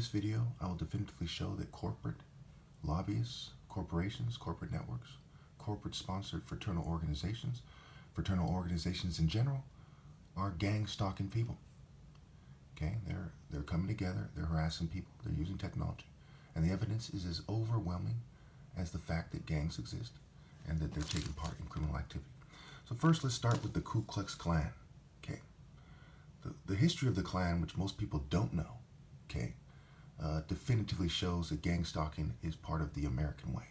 this video, I will definitively show that corporate lobbyists, corporations, corporate networks, corporate-sponsored fraternal organizations in general, are gang-stalking people. Okay, they're coming together, they're harassing people, they're using technology, and the evidence is as overwhelming as the fact that gangs exist and that they're taking part in criminal activity. So first, let's start with the Ku Klux Klan. Okay, the history of the Klan, which most people don't know, okay, definitively shows that gang stalking is part of the American way.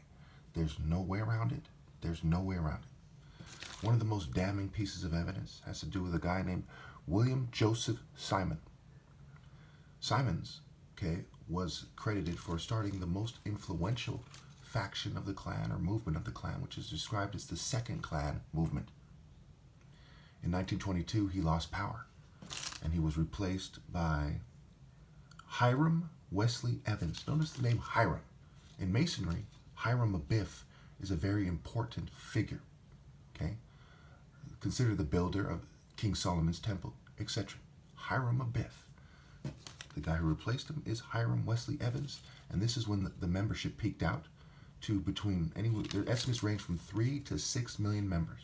There's no way around it. There's no way around it. One of the most damning pieces of evidence has to do with a guy named William Joseph Simon. Simons, okay, was credited for starting the most influential faction of the Klan, or movement of the Klan, which is described as the Second Klan movement. In 1922, he lost power, and he was replaced by Hiram Wesley Evans. Notice the name Hiram. In Masonry, Hiram Abiff is a very important figure. Okay, considered the builder of King Solomon's temple, etc. Hiram Abiff. The guy who replaced him is Hiram Wesley Evans, and this is when the membership peaked out to their estimates range from 3 to 6 million members.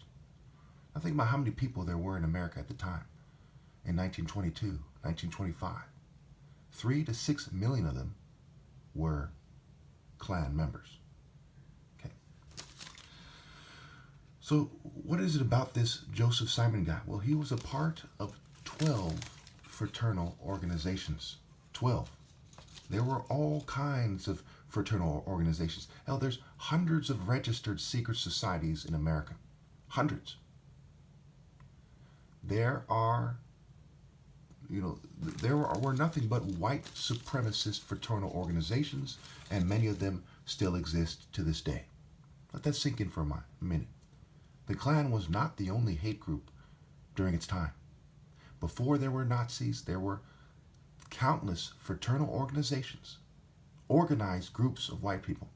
Now think about how many people there were in America at the time, in 1922, 1925. 3 to 6 million of them were Klan members. Okay. So what is it about this Joseph Simon guy? Well, he was a part of 12 fraternal organizations. 12. There were all kinds of fraternal organizations. Hell, there's hundreds of registered secret societies in America. Hundreds. There were nothing but white supremacist fraternal organizations, and many of them still exist to this day. Let that sink in for a minute. The Klan was not the only hate group during its time. Before there were Nazis, there were countless fraternal organizations, organized groups of white people.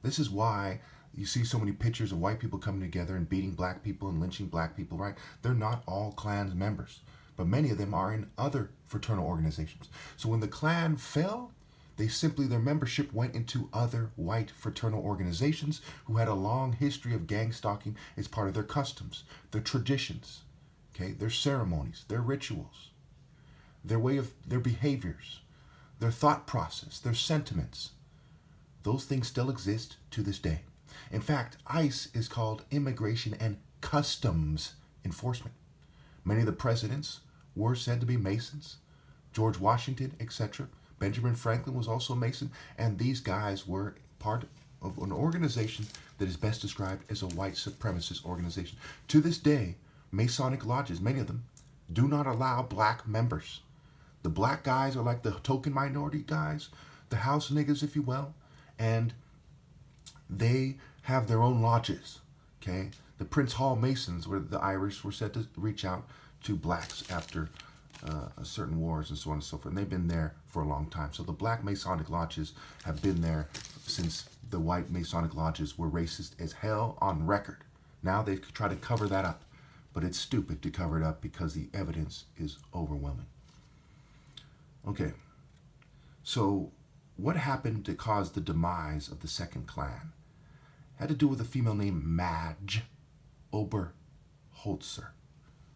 This is why you see so many pictures of white people coming together and beating black people and lynching black people, right? They're not all Klan members, but many of them are in other fraternal organizations. So when the Klan fell, their membership went into other white fraternal organizations who had a long history of gang stalking as part of their customs, their traditions, okay, their ceremonies, their rituals, their behaviors, their thought process, their sentiments. Those things still exist to this day. In fact, ICE is called Immigration and Customs Enforcement. Many of the presidents were said to be Masons. George Washington, etc. Benjamin Franklin was also a Mason, and these guys were part of an organization that is best described as a white supremacist organization. To this day, Masonic lodges, many of them, do not allow black members. The black guys are like the token minority guys, the house niggas, if you will, and they have their own lodges, okay? The Prince Hall Masons, where the Irish were said to reach out to blacks after certain wars and so on and so forth. And they've been there for a long time. So the black Masonic lodges have been there since the white Masonic lodges were racist as hell on record. Now they try to cover that up, but it's stupid to cover it up because the evidence is overwhelming. Okay, so what happened to cause the demise of the Second Klan? Had to do with a female named Madge Oberholzer.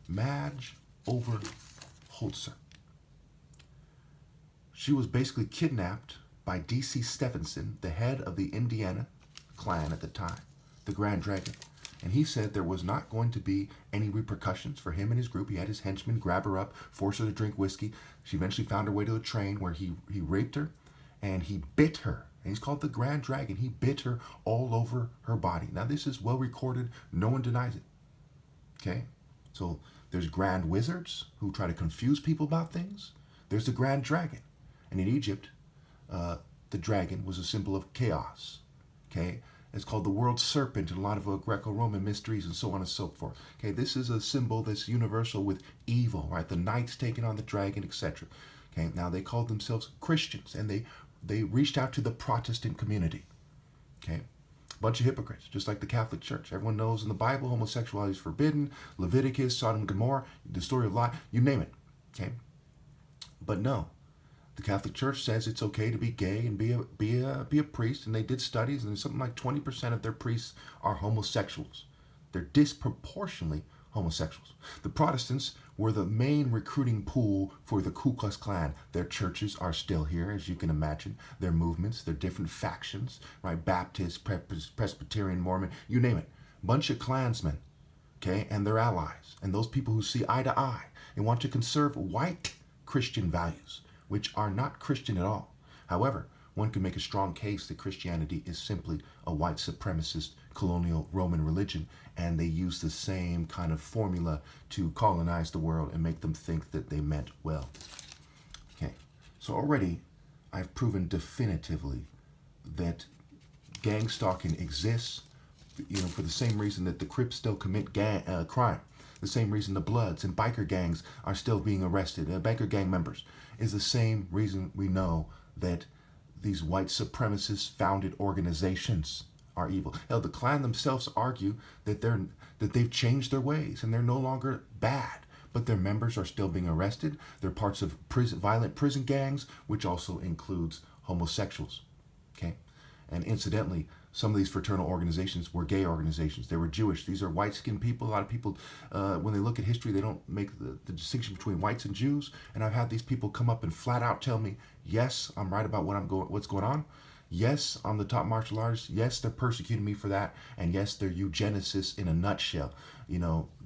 Madge Oberholzer. She was basically kidnapped by D.C. Stephenson, the head of the Indiana Klan at the time, the Grand Dragon. And he said there was not going to be any repercussions for him and his group. He had his henchmen grab her up, force her to drink whiskey. She eventually found her way to a train where he raped her, and he bit her. And he's called the Grand Dragon. He bit her all over her body. Now, this is well recorded. No one denies it. Okay? So there's grand wizards who try to confuse people about things. There's the Grand Dragon. And in Egypt, the dragon was a symbol of chaos. Okay? It's called the world serpent in a lot of Greco-Roman mysteries and so on and so forth. Okay, this is a symbol that's universal with evil, right? The knight's taking on the dragon, etc. Okay, now they called themselves Christians, and they reached out to the Protestant community. Okay, a bunch of hypocrites, just like the Catholic Church. Everyone knows in the Bible homosexuality is forbidden. Leviticus, Sodom and Gomorrah, the story of Lot, you name it. Okay, but no, The Catholic Church says it's okay to be gay and be a priest, and they did studies, and something like 20% of their priests are homosexuals. They're disproportionately homosexuals. The Protestants were the main recruiting pool for the Ku Klux Klan. Their churches are still here, as you can imagine. Their movements, their different factions, right? Baptist, Presbyterian, Mormon, you name it. Bunch of Klansmen, okay, and their allies, and those people who see eye to eye and want to conserve white Christian values, which are not Christian at all. However, one can make a strong case that Christianity is simply a white supremacist colonial Roman religion, and they use the same kind of formula to colonize the world and make them think that they meant well. Okay, so already I've proven definitively that gang stalking exists, for the same reason that the Crips still commit crime, the same reason the Bloods and biker gangs are still being arrested, biker gang members, is the same reason we know that these white supremacist founded organizations are evil. Hell, the Klan themselves argue that they've changed their ways and they're no longer bad, but their members are still being arrested. They're parts of violent prison gangs, which also includes homosexuals. Okay, and incidentally, some of these fraternal organizations were gay organizations. They were Jewish. These are white-skinned people. A lot of people, when they look at history, they don't make the distinction between whites and Jews. And I've had these people come up and flat out tell me, yes, I'm right about what's going on. Yes, I'm the top martial artist. Yes, they're persecuting me for that. And yes, they're eugenicists in a nutshell.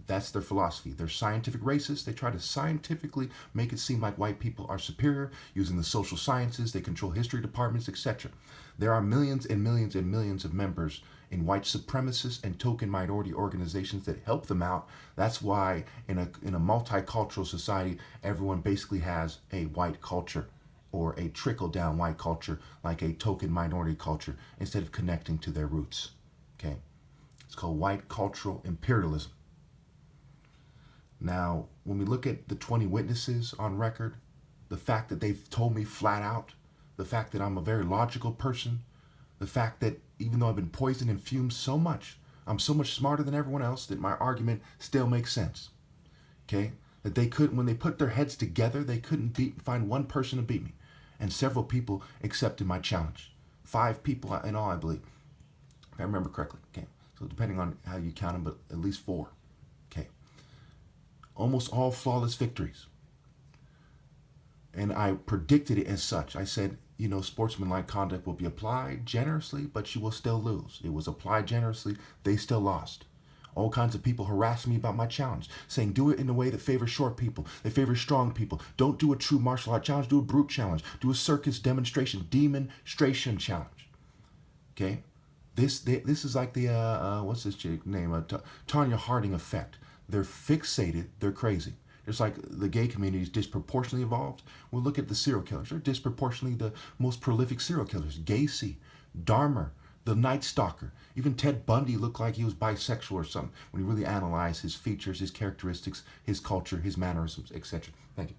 That's their philosophy. They're scientific racists. They try to scientifically make it seem like white people are superior using the social sciences. They control history departments, etc. There are millions and millions and millions of members in white supremacist and token minority organizations that help them out. That's why in a multicultural society, everyone basically has a white culture or a trickle-down white culture, like a token minority culture, instead of connecting to their roots. Okay, it's called white cultural imperialism. Now, when we look at the 20 witnesses on record, the fact that they've told me flat out, the fact that I'm a very logical person, the fact that even though I've been poisoned and fumed so much, I'm so much smarter than everyone else that my argument still makes sense. Okay? That they couldn't, when they put their heads together, they couldn't find one person to beat me. And several people accepted my challenge. 5 people in all, I believe, if I remember correctly. Okay, so depending on how you count them, but at least 4. Okay, almost all flawless victories. And I predicted it as such. I said, sportsmanlike conduct will be applied generously, but you will still lose. It was applied generously. They still lost. All kinds of people harassed me about my challenge, saying do it in a way that favors short people, that favors strong people. Don't do a true martial art challenge, do a brute challenge, do a circus demonstration challenge. Okay, this is like the what's this chick name? Tanya Harding effect. They're fixated, they're crazy. Just like the gay community is disproportionately involved. We'll look at the serial killers. They're disproportionately the most prolific serial killers. Gacy, Dahmer, the Night Stalker. Even Ted Bundy looked like he was bisexual or something when you really analyze his features, his characteristics, his culture, his mannerisms, etc. Thank you.